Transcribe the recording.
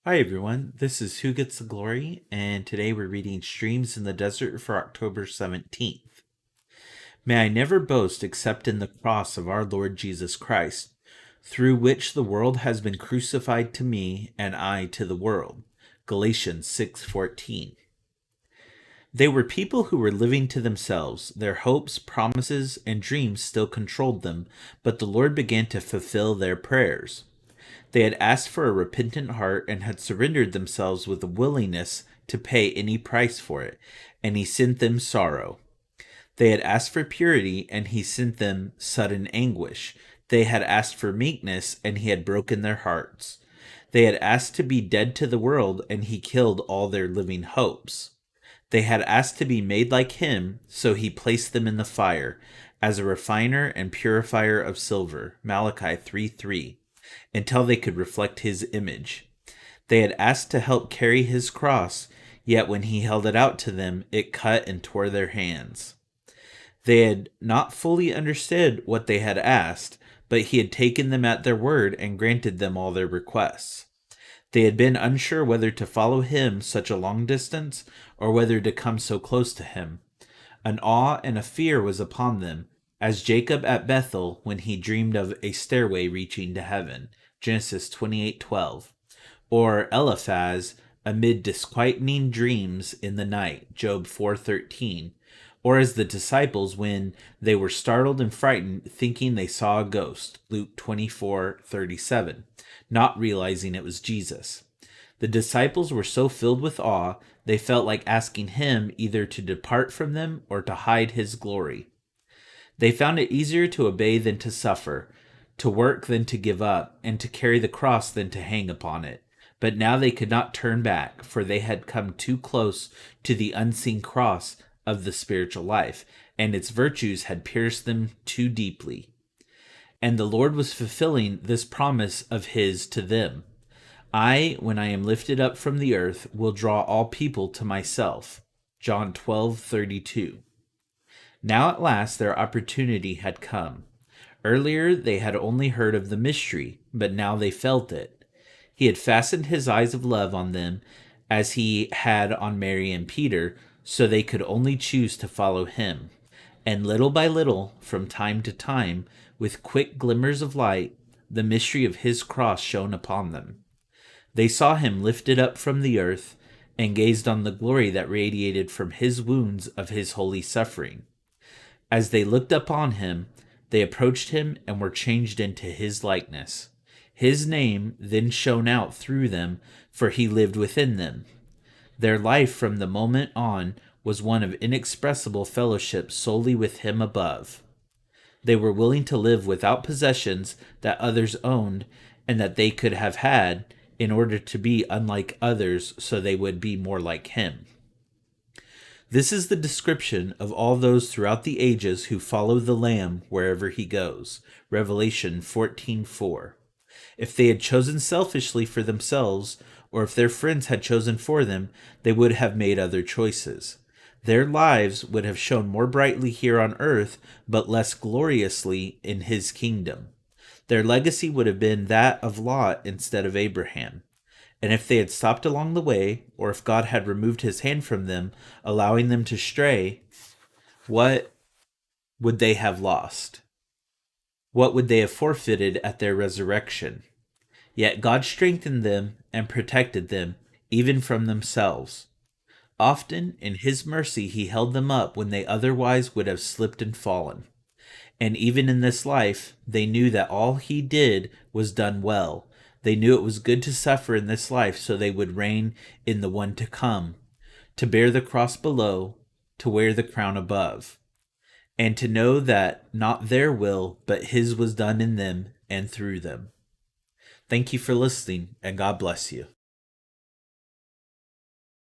Hi everyone, this is Who Gets the Glory, and today we're reading Streams in the Desert for October 17th. May I never boast except in the cross of our Lord Jesus Christ, through which the world has been crucified to me and I to the world. Galatians 6:14. They were people who were living to themselves. Their hopes, promises, and dreams still controlled them, but the Lord began to fulfill their prayers. They had asked for a repentant heart and had surrendered themselves with a willingness to pay any price for it, and he sent them sorrow. They had asked for purity, and he sent them sudden anguish. They had asked for meekness, and he had broken their hearts. They had asked to be dead to the world, and he killed all their living hopes. They had asked to be made like him, so he placed them in the fire, as a refiner and purifier of silver. Malachi 3:3, until they could reflect his image. They had asked to help carry his cross, yet when he held it out to them, it cut and tore their hands. They had not fully understood what they had asked, but he had taken them at their word and granted them all their requests. They had been unsure whether to follow him such a long distance or whether to come so close to him. An awe and a fear was upon them, as Jacob at Bethel when he dreamed of a stairway reaching to heaven. Genesis 28:12. Or Eliphaz amid disquieting dreams in the night. Job 4:13. Or as the disciples when they were startled and frightened, thinking they saw a ghost. Luke 24:37, not realizing it was Jesus. The disciples were so filled with awe, they felt like asking him either to depart from them or to hide his glory. They found it easier to obey than to suffer, to work than to give up, and to carry the cross than to hang upon it. But now they could not turn back, for they had come too close to the unseen cross of the spiritual life, and its virtues had pierced them too deeply. And the Lord was fulfilling this promise of his to them. I, when I am lifted up from the earth, will draw all people to myself. John 12:32. Now at last their opportunity had come. Earlier they had only heard of the mystery, but now they felt it. He had fastened his eyes of love on them as he had on Mary and Peter, so they could only choose to follow him. And little by little, from time to time, with quick glimmers of light, the mystery of his cross shone upon them. They saw him lifted up from the earth and gazed on the glory that radiated from his wounds of his holy suffering. As they looked upon him, they approached him and were changed into his likeness. His name then shone out through them, for he lived within them. Their life from the moment on was one of inexpressible fellowship solely with him above. They were willing to live without possessions that others owned and that they could have had in order to be unlike others so they would be more like him. This is the description of all those throughout the ages who follow the Lamb wherever he goes. Revelation 14:4. If they had chosen selfishly for themselves, or if their friends had chosen for them, they would have made other choices. Their lives would have shone more brightly here on earth, but less gloriously in his kingdom. Their legacy would have been that of Lot instead of Abraham. And if they had stopped along the way, or if God had removed his hand from them, allowing them to stray, what would they have lost? What would they have forfeited at their resurrection? Yet God strengthened them and protected them, even from themselves. Often, in his mercy, he held them up when they otherwise would have slipped and fallen. And even in this life, they knew that all he did was done well. They knew it was good to suffer in this life so they would reign in the one to come, to bear the cross below, to wear the crown above, and to know that not their will, but his was done in them and through them. Thank you for listening, and God bless you.